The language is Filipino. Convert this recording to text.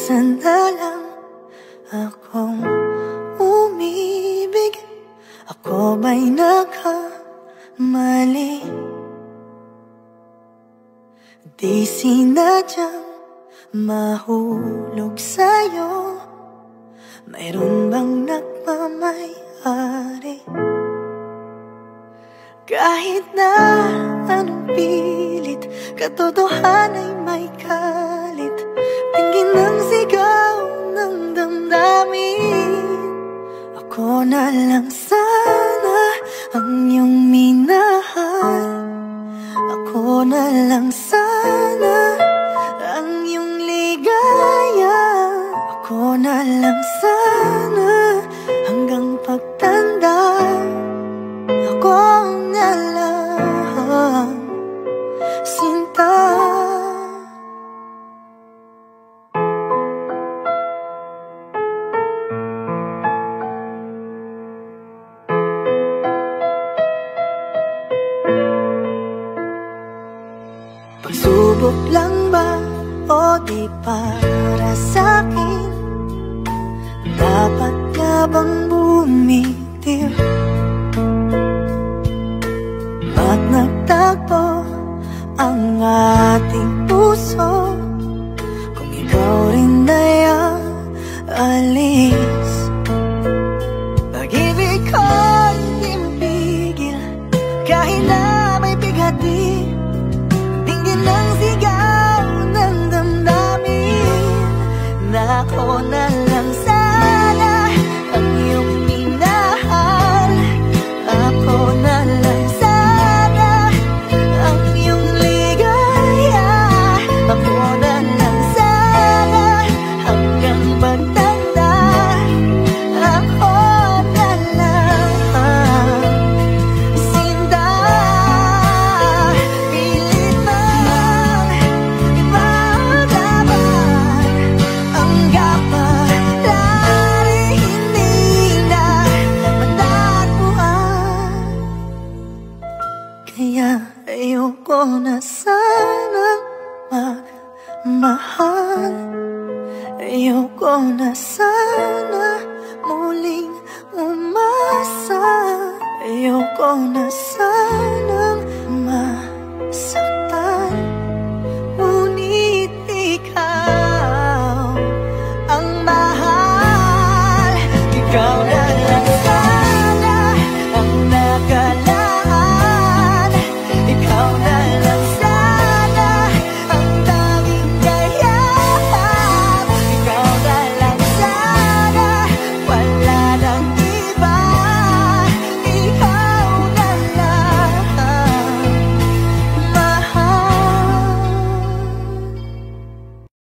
Minsan na lang akong umibig. Ako ba'y nagkamali? Di sinadyang mahulog sa'yo. Mayroon bang nagmamay-ari? Kahit na anong pilit, katotohanan ay may kalit. Tingin ng sigaw ng damdamin. Ako na lang sana ang iyong minahal. Ako na lang sana ang iyong ligaya. Ako na lang sana hanggang pagtanda. Ako na lang, sinta. Pagsubok lang ba o di para sa'kin? Dapat ka bang bumitiw? At nagtagpo ang ating puso kung ikaw rin ay aalis. Pag-ibig ko hindi mapigil kahit na may bigati. Tingin ng sigaw ng damdamin na ako na lang sana ang iyong minahal. Ako na lang sana ang iyong ligaya. Ako na lang sana hanggang pagtanda. Ako na lang, sinta. Pilit mang ipaglaban ang kapalari, hindi na matatpuan. Kaya ayoko na sanang magmahal. Ayoko na sana muling umasa. Ayoko na sanang masaktan. Ngunit ikaw ang mahal. Ikaw na